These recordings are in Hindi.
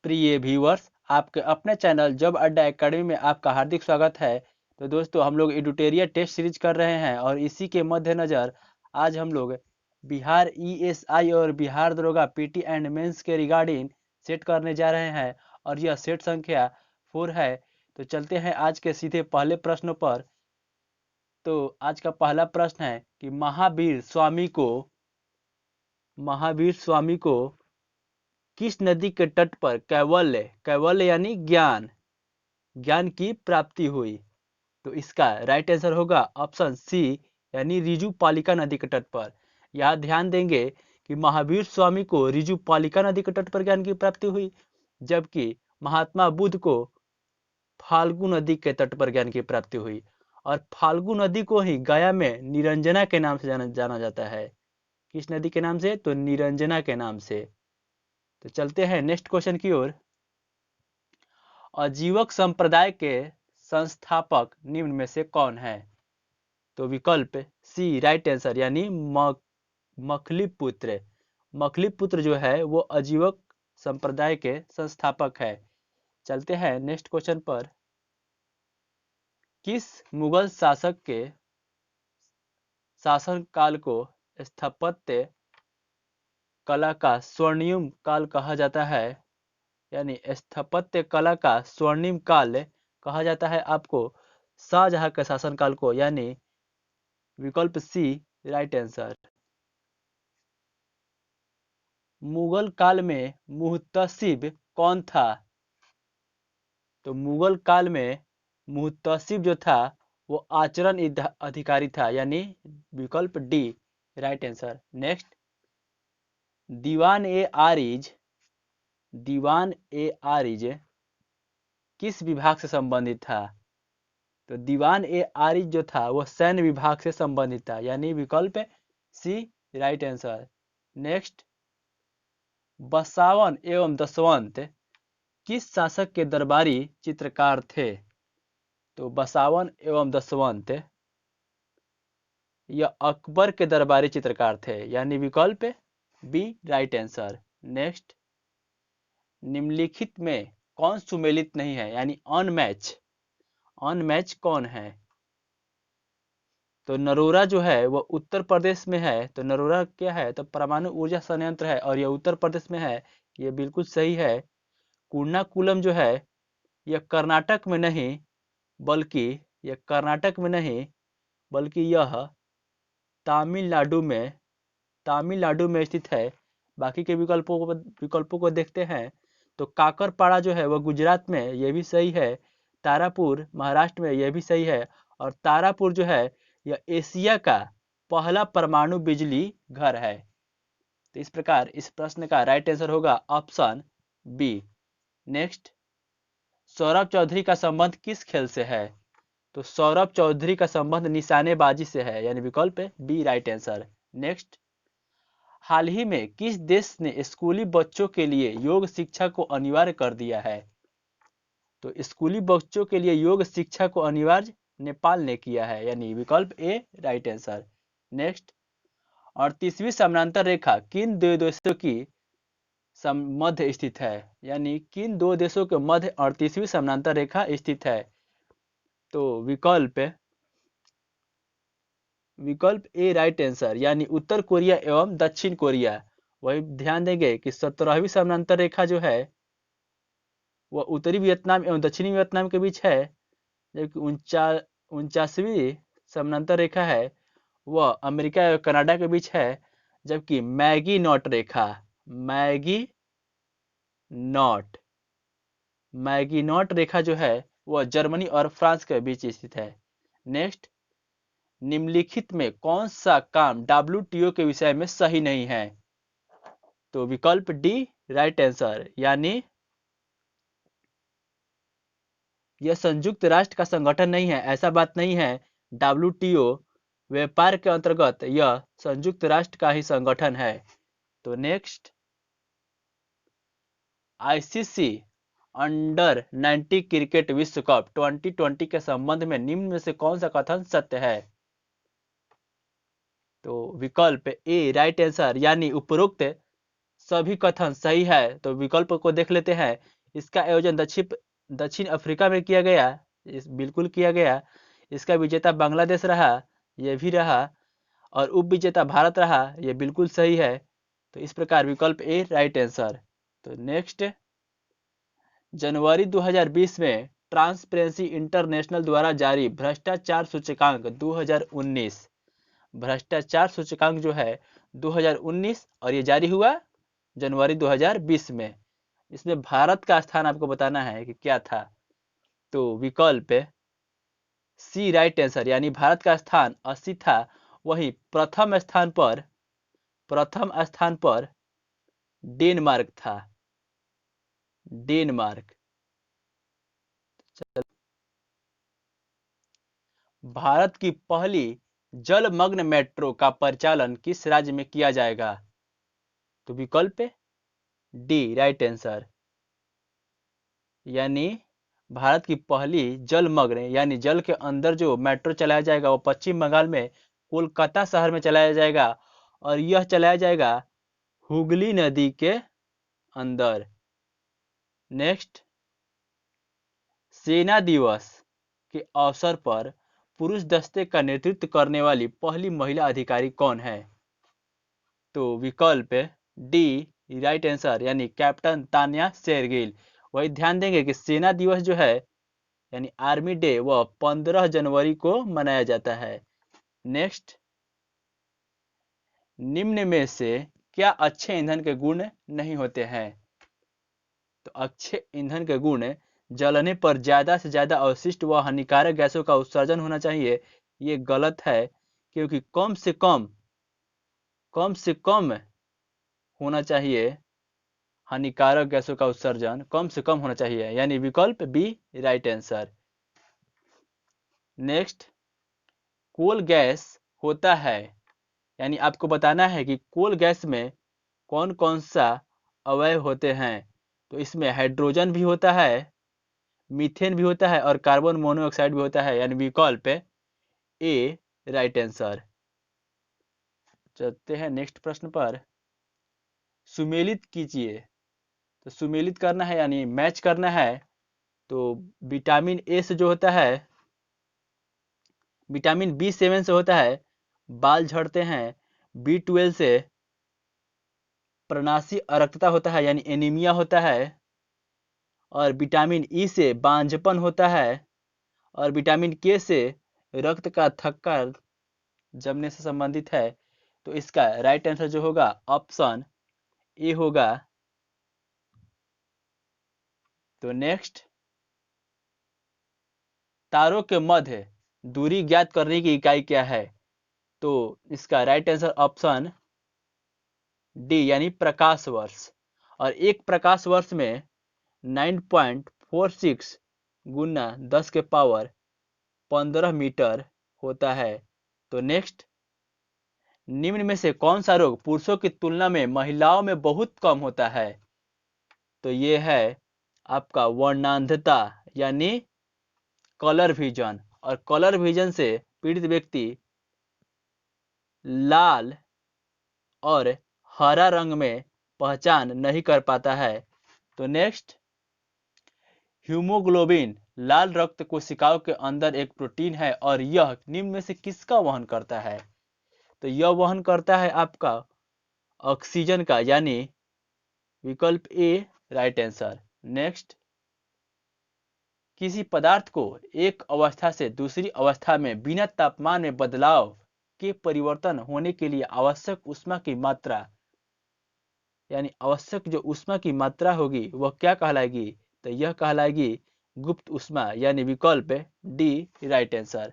प्रिय व्यूअर्स, आपके अपने चैनल जॉब अड्डा एकेडमी में आपका हार्दिक स्वागत है। तो दोस्तों, हम लोग एडुटेरिया टेस्ट सीरीज कर रहे हैं और इसी के मद्देनज़र आज हम लोग बिहार ईएसआई और बिहार दरोगा पीटी एंड मेंस के रिगार्डिंग सेट करने जा रहे हैं और यह सेट संख्या 4 है। तो चलते हैं आज के सीधे पहले प्रश्न पर। तो आज का पहला प्रश्न है कि महावीर स्वामी को किस नदी के तट पर कैवल्य कैवल्य यानी ज्ञान ज्ञान की प्राप्ति हुई। तो इसका राइट आंसर होगा ऑप्शन सी यानी रिजुपालिका नदी के तट पर। यहाँ ध्यान देंगे कि महावीर स्वामी को रिजुपालिका नदी के तट पर ज्ञान की प्राप्ति हुई, जबकि महात्मा बुद्ध को फाल्गु नदी के तट पर ज्ञान की प्राप्ति हुई। और फाल्गु नदी को ही गया में निरंजना के नाम से जाना जाता है। किस नदी के नाम से? तो निरंजना के नाम से। तो चलते हैं नेक्स्ट क्वेश्चन की ओर। आजीवक संप्रदाय के संस्थापक निम्न में से कौन है? तो विकल्प सी राइट आंसर यानी मखलिपुत्र। मखलिपुत्र जो है वो आजीवक संप्रदाय के संस्थापक है। चलते हैं नेक्स्ट क्वेश्चन पर। किस मुगल शासक के शासन काल को स्थापत्य कला का स्वर्णिम काल कहा जाता है? यानी स्थापत्य कला का स्वर्णिम काल कहा जाता है आपको शाहजहां के शासनकाल को, यानी विकल्प सी राइट आंसर। मुगल काल में मुहतसिब कौन था? तो मुगल काल में मुहतसिब जो था वो आचरण अधिकारी था, यानी विकल्प डी राइट आंसर। नेक्स्ट, दीवान ए आरिज किस विभाग से संबंधित था? तो दीवान ए आरिज जो था वो सैन्य विभाग से संबंधित था, यानी विकल्प सी राइट आंसर। नेक्स्ट, बसावन एवं दसवंत किस शासक के दरबारी चित्रकार थे? तो बसावन एवं दसवंत यह अकबर के दरबारी चित्रकार थे, यानी विकल्प बी राइट आंसर। नेक्स्ट, निम्नलिखित में कौन सुमेलित नहीं है, यानी अनमैच कौन है? तो नरोरा जो है वो उत्तर प्रदेश में है। तो नरोरा क्या है? तो परमाणु ऊर्जा संयंत्र है और यह उत्तर प्रदेश में है। ये बिल्कुल सही है। कुर्नाकुलम जो है यह कर्नाटक में नहीं बल्कि यह तमिलनाडु में स्थित है। बाकी के विकल्पों को देखते हैं। तो काकरपाड़ा जो है वह गुजरात में, यह भी सही है। तारापुर महाराष्ट्र में, यह भी सही है। और तारापुर जो है यह एशिया का पहला परमाणु बिजली घर है। तो इस प्रकार इस प्रश्न का राइट आंसर होगा option B. Next, Saurabh Chaudhary का संबंध किस खेल से है? तो सौरभ चौधरी का संबंध निशानेबाजी से है, यानी विकल्प बी राइट आंसर। नेक्स्ट, हाल ही में किस देश ने स्कूली बच्चों के लिए योग शिक्षा को अनिवार्य कर दिया है? तो स्कूली बच्चों के लिए योग शिक्षा को अनिवार्य नेपाल ने किया है, यानी विकल्प ए राइट आंसर। नेक्स्ट, 38वीं समानांतर रेखा किन दो देशों की मध्य स्थित है? यानी किन दो देशों के मध्य 38वीं समानांतर रेखा स्थित है? तो विकल्प ए राइट आंसर, यानी उत्तर कोरिया एवं दक्षिण कोरिया। वही ध्यान देंगे कि 17वीं समानांतर रेखा जो है वह उत्तरी वियतनाम एवं दक्षिणी वियतनाम के बीच है, जबकि 49वीं समानांतर रेखा है वह अमेरिका एवं कनाडा के बीच है। जबकि मैगी नॉट रेखा जो है वह जर्मनी और फ्रांस के बीच स्थित है। नेक्स्ट, निम्नलिखित में कौन सा काम WTO के विषय में सही नहीं है? तो विकल्प डी राइट आंसर, यानी यह संयुक्त राष्ट्र का संगठन नहीं है, ऐसा बात नहीं है। WTO व्यापार के अंतर्गत यह संयुक्त राष्ट्र का ही संगठन है। तो नेक्स्ट, ICC अंडर 90 क्रिकेट विश्व कप 2020 के संबंध में निम्न में से कौन सा कथन सत्य है? तो विकल्प ए राइट आंसर, यानी उपरोक्त सभी कथन सही है। तो विकल्प को देख लेते हैं। इसका आयोजन दक्षिण अफ्रीका में किया गया, इस बिल्कुल किया गया। इसका विजेता बांग्लादेश रहा, यह भी रहा। और उप विजेता भारत रहा, यह बिल्कुल सही है। तो इस प्रकार विकल्प ए राइट आंसर। तो नेक्स्ट, जनवरी 2020 में ट्रांसपेरेंसी इंटरनेशनल द्वारा जारी भ्रष्टाचार सूचकांक 2019, भ्रष्टाचार सूचकांक जो है 2019, और ये जारी हुआ जनवरी 2020 में। इसमें भारत का स्थान आपको बताना है कि क्या था। तो विकल्प सी राइट आंसर, यानी भारत का स्थान 80 था। वही प्रथम स्थान पर डेनमार्क था, डेनमार्क। भारत की पहली जलमग्न मेट्रो का परिचालन किस राज्य में किया जाएगा? तो विकल्प डी राइट आंसर, यानी भारत की पहली जलमग्न यानी जल के अंदर जो मेट्रो चलाया जाएगा वो पश्चिम बंगाल में कोलकाता शहर में चलाया जाएगा। और यह चलाया जाएगा हुगली नदी के अंदर। नेक्स्ट, सेना दिवस के अवसर पर पुरुष दस्ते का नेतृत्व करने वाली पहली महिला अधिकारी कौन है? तो विकल्प डी राइट आंसर, यानी कैप्टन तान्या शेरगिल। वही ध्यान देंगे कि सेना दिवस जो है यानी आर्मी डे वह 15 जनवरी को मनाया जाता है। नेक्स्ट, निम्न में से क्या अच्छे ईंधन के गुण नहीं होते हैं? तो अच्छे ईंधन के गुण, जलने पर ज्यादा से ज्यादा अवशिष्ट व हानिकारक गैसों का उत्सर्जन होना चाहिए। ये गलत है, क्योंकि कम से कम होना चाहिए। हानिकारक गैसों का उत्सर्जन कम से कम होना चाहिए, यानी विकल्प B right answer. Next, coal gas होता है, यानी आपको बताना है कि कोल गैस में कौन कौन सा अवयव होते हैं। तो इसमें हाइड्रोजन भी होता है, मीथेन भी होता है और कार्बन मोनोऑक्साइड भी होता है, यानी विकल्प ए राइट आंसर। चलते हैं नेक्स्ट प्रश्न पर। सुमेलित कीजिए। तो सुमेलित करना है यानी मैच करना है। तो विटामिन ए से जो होता है, विटामिन B7 से होता है बाल झड़ते हैं। B12 से प्रनासी अरक्तता होता है यानी एनीमिया होता है। और विटामिन ई से बांझपन होता है। और विटामिन के से रक्त का थक्का जमने से संबंधित है। तो इसका राइट आंसर जो होगा ऑप्शन ए होगा। तो नेक्स्ट, तारों के मध्य दूरी ज्ञात करने की इकाई क्या है? तो इसका राइट आंसर ऑप्शन डी यानी प्रकाश वर्ष। और एक प्रकाश वर्ष में 9.46 गुना 10 के पावर 15 मीटर होता है। तो नेक्स्ट, निम्न में से कौन सा रोग पुरुषों की तुलना में महिलाओं में बहुत कम होता है? तो ये है आपका वर्णांधता यानी कलर विजन। और कलर विजन से पीड़ित व्यक्ति लाल और हरा रंग में पहचान नहीं कर पाता है। तो नेक्स्ट, हीमोग्लोबिन लाल रक्त कोशिकाओं के अंदर एक प्रोटीन है और यह निम्न में से किसका वहन करता है? तो यह वहन करता है आपका ऑक्सीजन का, यानी विकल्प ए राइट आंसर। नेक्स्ट, किसी पदार्थ को एक अवस्था से दूसरी अवस्था में बिना तापमान में बदलाव के परिवर्तन होने के लिए आवश्यक ऊष्मा की मात्रा, यानी आवश्यक जो ऊष्मा की मात्रा होगी वह क्या कहलाएगी? तो यह कहलाएगी गुप्त ऊष्मा, यानी विकल्प डी राइट आंसर।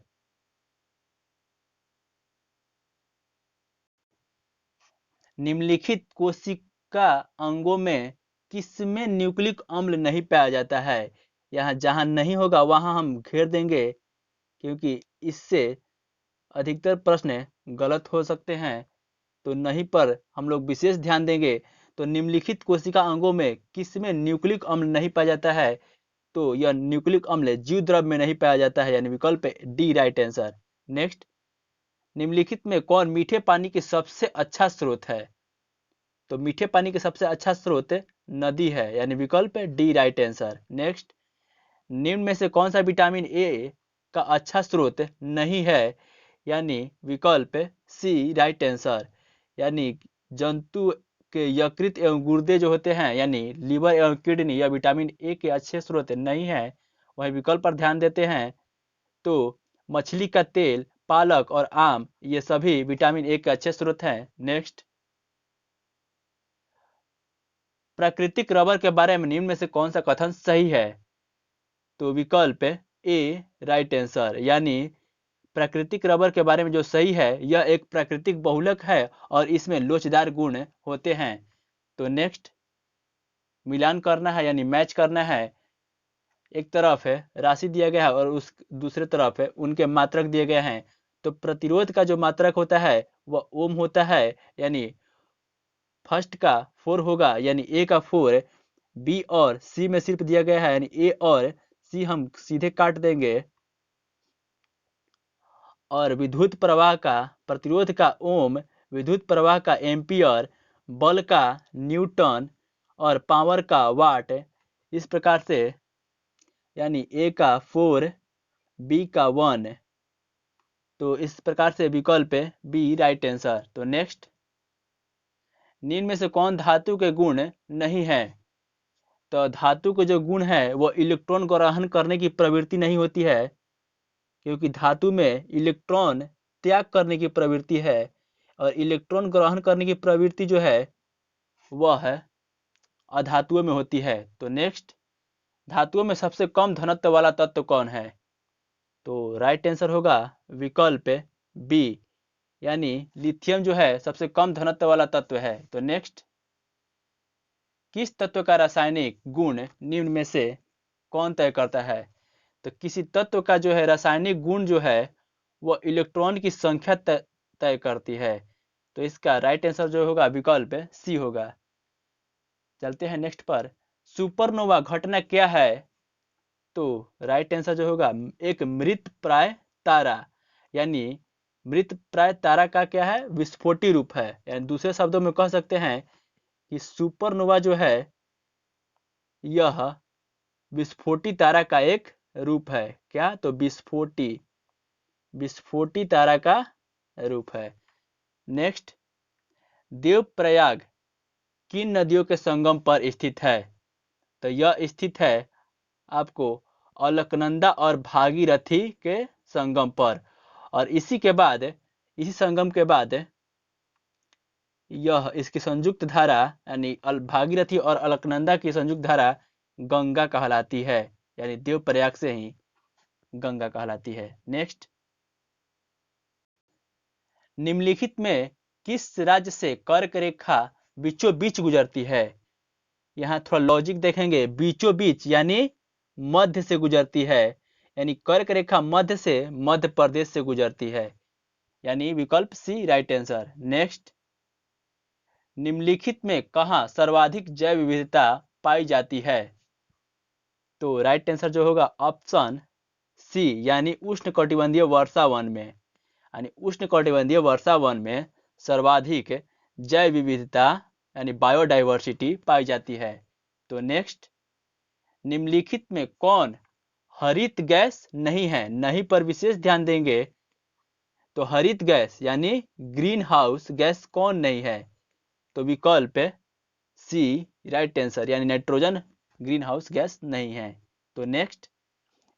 निम्नलिखित कोशिका अंगों में किसमें न्यूक्लिक अम्ल नहीं पाया जाता है? यहाँ जहां नहीं होगा वहां हम घेर देंगे, क्योंकि इससे अधिकतर प्रश्न गलत हो सकते हैं। तो नहीं पर हम लोग विशेष ध्यान देंगे। तो निम्नलिखित कोशिका अंगों में किसमें न्यूक्लिक अम्ल नहीं पाया जाता है? तो यह न्यूक्लिक अम्ल जीव द्रव में नहीं पाया जाता है, यानी विकल्प डी राइट आंसर। नेक्स्ट, निम्नलिखित में कौन मीठे पानी की सबसे अच्छा स्रोत है? तो मीठे पानी का सबसे अच्छा स्रोत नदी है, यानी विकल्प डी राइट आंसर। नेक्स्ट, निम्न में से कौन सा विटामिन ए का अच्छा स्रोत नहीं है, यानी विकल्प सी राइट आंसर। यानी जंतु के यकृत एवं गुर्दे जो होते हैं, यानी लीवर एवं किडनी, यह विटामिन ए के अच्छे स्रोत नहीं है। वही विकल्प पर ध्यान देते हैं तो मछली का तेल, पालक और आम, ये सभी विटामिन ए के अच्छे स्रोत हैं। नेक्स्ट, प्राकृतिक रबर के बारे में निम्न में से कौन सा कथन सही है, तो विकल्प ए राइट आंसर। यानी प्राकृतिक रबर के बारे में जो सही है, यह एक प्राकृतिक बहुलक है और इसमें लोचदार गुण होते हैं। तो नेक्स्ट, मिलान करना है यानी मैच करना है। एक तरफ है राशि दिया गया है और उस दूसरे तरफ है उनके मात्रक दिए गए हैं। तो प्रतिरोध का जो मात्रक होता है वह ओम होता है, यानी फर्स्ट का 4 होगा, यानी ए का 4। बी और सी में सिर्फ दिया गया है, यानी ए और सी हम सीधे काट देंगे। और विद्युत प्रवाह का, प्रतिरोध का ओम, विद्युत प्रवाह का एम्पियर, बल का न्यूटन और पावर का वाट। इस प्रकार से यानी ए का 4, बी का 1। तो इस प्रकार से विकल्प बी राइट आंसर। तो नेक्स्ट, निम्न में से कौन धातु के गुण नहीं है, तो धातु के जो गुण है वो इलेक्ट्रॉन ग्रहण करने की प्रवृत्ति नहीं होती है, क्योंकि धातु में इलेक्ट्रॉन त्याग करने की प्रवृत्ति है और इलेक्ट्रॉन ग्रहण करने की प्रवृत्ति जो है वह है अधातुओं में होती है। तो नेक्स्ट, धातुओं में सबसे कम घनत्व वाला तत्व कौन है, तो राइट आंसर होगा विकल्प बी, यानी लिथियम जो है सबसे कम घनत्व वाला तत्व है। तो नेक्स्ट, किस तत्व का रासायनिक गुण निम्न में से कौन तय करता है, तो किसी तत्व का जो है रासायनिक गुण जो है वह इलेक्ट्रॉन की संख्या तय करती है। तो इसका राइट आंसर जो होगा विकल्प सी होगा। चलते हैं नेक्स्ट पर, सुपरनोवा घटना क्या है, तो राइट आंसर जो होगा एक मृत प्राय तारा, यानी मृत प्राय तारा का क्या है, विस्फोटी रूप है। यानी दूसरे शब्दों में कह सकते हैं कि सुपरनोवा जो है यह विस्फोटी तारा का एक रूप है। क्या, तो विस्फोटी तारा का रूप है। नेक्स्ट, देवप्रयाग किन नदियों के संगम पर स्थित है, तो यह स्थित है आपको अलकनंदा और भागीरथी के संगम पर। और इसी संगम के बाद यह इसकी संयुक्त धारा, यानी भागीरथी और अलकनंदा की संयुक्त धारा गंगा कहलाती है, यानी देवप्रयाग से ही गंगा कहलाती है। नेक्स्ट, निम्नलिखित में किस राज्य से कर्क रेखा बीचों बीच गुजरती है, यहाँ थोड़ा लॉजिक देखेंगे, बीचों बीच यानी मध्य से गुजरती है, यानी कर्क रेखा मध्य से मध्य प्रदेश से गुजरती है, यानी विकल्प सी राइट आंसर। नेक्स्ट, निम्नलिखित में कहाँ सर्वाधिक जैव विविधता पाई जाती है, तो राइट आंसर जो होगा ऑप्शन सी, यानी उष्णकटिबंधीय वर्षा वन में, यानी उष्णकटिबंधीय वर्षा वन में सर्वाधिक जैव विविधता यानी बायोडाइवर्सिटी पाई जाती है। तो नेक्स्ट, निम्नलिखित में कौन हरित गैस नहीं है, नहीं पर विशेष ध्यान देंगे, तो हरित गैस यानी ग्रीन हाउस गैस कौन नहीं है, तो विकल्प सी राइट आंसर, यानी नाइट्रोजन ग्रीन हाउस गैस नहीं है। तो नेक्स्ट,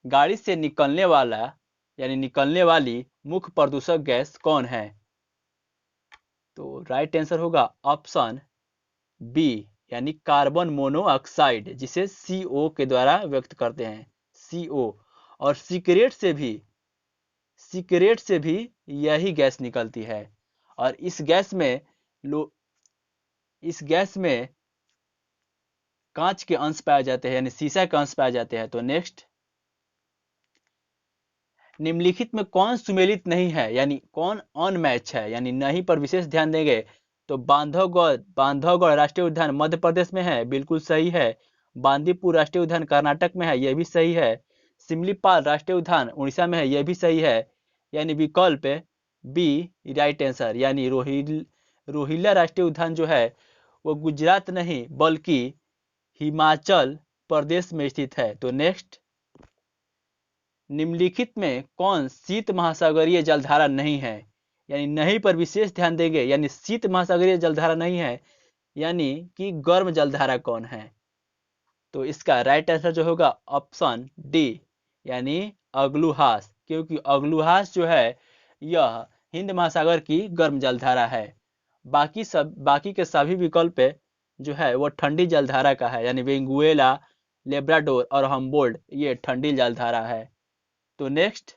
गाड़ी से निकलने वाला यानी निकलने वाली मुख्य प्रदूषक गैस कौन है, तो राइट आंसर होगा ऑप्शन बी, यानी कार्बन मोनोऑक्साइड, जिसे CO के द्वारा व्यक्त करते हैं, CO। और सिगरेट से भी यही गैस निकलती है। और इस गैस में कांच के अंश पाए जाते हैं, यानी शीशा के अंश पाए जाते हैं। तो नेक्स्ट, निम्नलिखित में कौन सुमेलित नहीं है, यानी कौन अनमैच है, यानी नहीं पर विशेष ध्यान देंगे, तो बांधवगढ़ राष्ट्रीय उद्यान मध्य प्रदेश में है, बिल्कुल सही है। बांदीपुर राष्ट्रीय उद्यान कर्नाटक में है, यह भी सही है। सिमलीपाल राष्ट्रीय उद्यान उड़ीसा में है, यह भी सही है, यानी विकल्प बी राइट आंसर। यानी रोहिल्ला राष्ट्रीय उद्यान जो है वो गुजरात नहीं बल्कि हिमाचल प्रदेश में स्थित है। तो नेक्स्ट, निम्नलिखित में कौन शीत महासागरीय जलधारा नहीं है? यानी नहीं पर विशेष ध्यान देंगे, यानी शीत महासागरीय जलधारा नहीं है, यानी कि गर्म जलधारा कौन है? तो इसका राइट आंसर जो होगा ऑप्शन डी, यानी अग्लुहास, क्योंकि अग्लुहास जो है यह हिंद महासागर की गर्म जलधारा है। बाकी के सभी विकल्प जो है वो ठंडी जलधारा का है, यानी वेंगुएला, लेब्राडोर और हम्बोल्ट ये ठंडी जलधारा है। तो नेक्स्ट,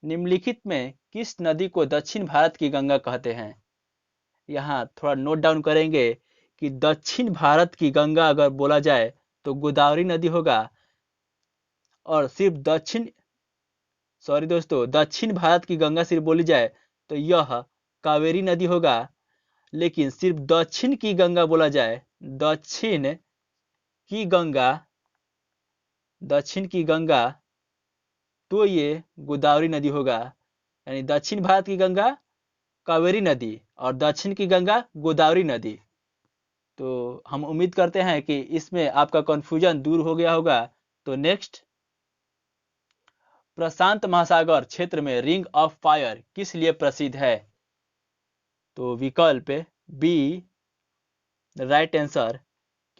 निम्नलिखित में किस नदी को दक्षिण भारत की गंगा कहते हैं? यहाँ थोड़ा नोट डाउन करेंगे कि दक्षिण भारत की गंगा अगर बोला जाए तो गोदावरी नदी होगा, और सिर्फ दक्षिण भारत की गंगा सिर्फ बोली जाए तो यह कावेरी नदी होगा। लेकिन सिर्फ दक्षिण की गंगा बोला जाए, दक्षिण की गंगा तो ये गोदावरी नदी होगा। यानी दक्षिण भारत की गंगा कावेरी नदी और दक्षिण की गंगा गोदावरी नदी। तो हम उम्मीद करते हैं कि इसमें आपका कंफ्यूजन दूर हो गया होगा। तो नेक्स्ट, प्रशांत महासागर क्षेत्र में रिंग ऑफ फायर किस लिए प्रसिद्ध है? तो विकल्प बी राइट आंसर,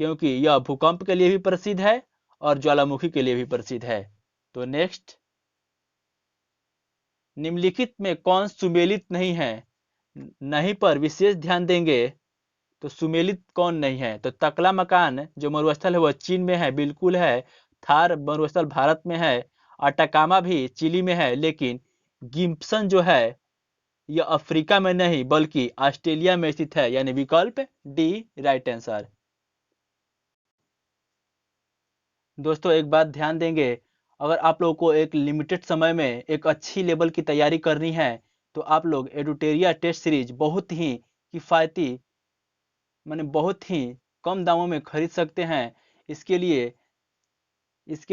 क्योंकि यह भूकंप के लिए भी प्रसिद्ध है और ज्वालामुखी के लिए भी प्रसिद्ध है। तो नेक्स्ट, निम्नलिखित में कौन सुमेलित नहीं है? नहीं पर विशेष ध्यान देंगे तो सुमेलित कौन नहीं है? तो तकला मकान जो मरुस्थल है वह चीन में है, बिल्कुल है। थार मरुस्थल भारत में है। अटाकामा भी चिली में है, लेकिन गिम्पसन जो है यह अफ्रीका में नहीं बल्कि ऑस्ट्रेलिया में स्थित है, यानी विकल्प डी राइट आंसर। दोस्तों एक बात ध्यान देंगे, अगर आप लोगों को एक लिमिटेड समय में एक अच्छी लेवल की तैयारी करनी है तो आप लोग एडुटेरिया टेस्ट सीरीज बहुत ही किफ़ायती माने बहुत ही कम दामों में खरीद सकते हैं। इसके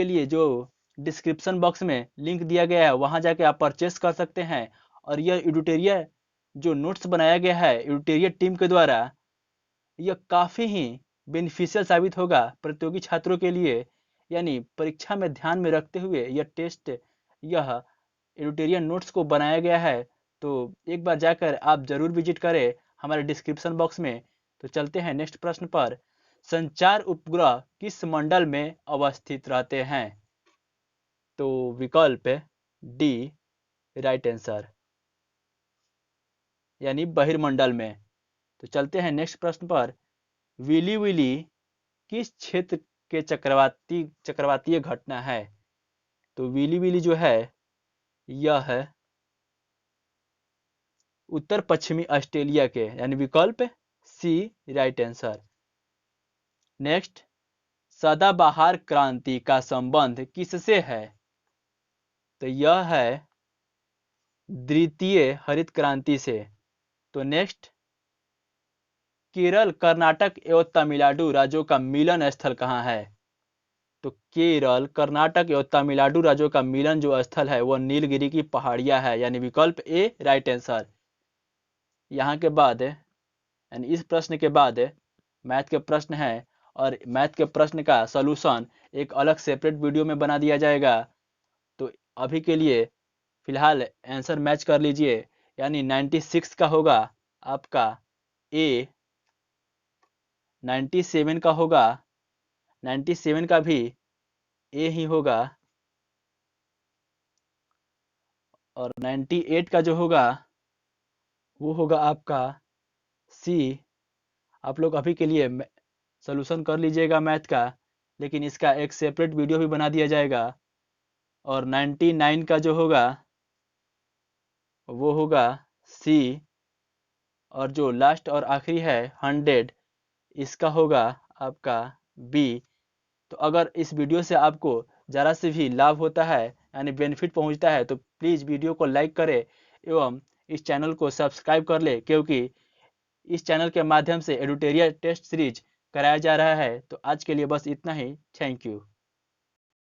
लिए जो डिस्क्रिप्शन बॉक्स में लिंक दिया गया है वहां जाके आप परचेस कर सकते हैं। और यह एडुटेरिया जो नोट्स बनाया गया है एडुटेरिया टीम के द्वारा, यह काफ़ी ही बेनिफिशियल साबित होगा प्रतियोगी छात्रों के लिए। यानी परीक्षा में ध्यान में रखते हुए यह एडुटेरिया नोट्स को बनाया गया है। तो एक बार जाकर आप जरूर विजिट करें हमारे डिस्क्रिप्शन बॉक्स में। तो चलते हैं नेक्स्ट प्रश्न पर, संचार उपग्रह किस मंडल में अवस्थित रहते हैं? तो विकल्प डी राइट आंसर, यानी बहिर्मंडल में। तो चलते हैं नेक्स्ट प्रश्न पर, विली विली किस क्षेत्र के चक्रवातीय घटना है? तो विली विली जो है यह है उत्तर पश्चिमी ऑस्ट्रेलिया के, यानी विकल्प सी राइट आंसर। नेक्स्ट, सदाबहार क्रांति का संबंध किससे है? तो यह है द्वितीय हरित क्रांति से। तो नेक्स्ट, केरल, कर्नाटक एवं तमिलनाडु राज्यों का मिलन स्थल कहाँ है? तो केरल, कर्नाटक एवं तमिलनाडु राज्यों का मिलन जो स्थल है वह नीलगिरी की पहाड़ियां है, यानी विकल्प ए राइट आंसर। यहाँ के बाद यानी इस प्रश्न के बाद मैथ के प्रश्न है, और मैथ के प्रश्न का सॉल्यूशन एक अलग सेपरेट वीडियो में बना दिया जाएगा। तो अभी के लिए फिलहाल आंसर मैच कर लीजिए, यानी 96 का होगा आपका ए, 97 का होगा, 97 का भी ए ही होगा, और 98 का जो होगा वो होगा आपका सी। आप लोग अभी के लिए सॉल्यूशन कर लीजिएगा मैथ का, लेकिन इसका एक सेपरेट वीडियो भी बना दिया जाएगा। और 99 का जो होगा वो होगा सी, और जो लास्ट और आखिरी है 100 इसका होगा आपका बी। तो अगर इस वीडियो से आपको ज़रा से भी लाभ होता है यानी बेनिफिट पहुंचता है तो प्लीज़ वीडियो को लाइक करें एवं इस चैनल को सब्सक्राइब कर ले, क्योंकि इस चैनल के माध्यम से एडुटेरिया टेस्ट सीरीज कराया जा रहा है। तो आज के लिए बस इतना ही। Thank you.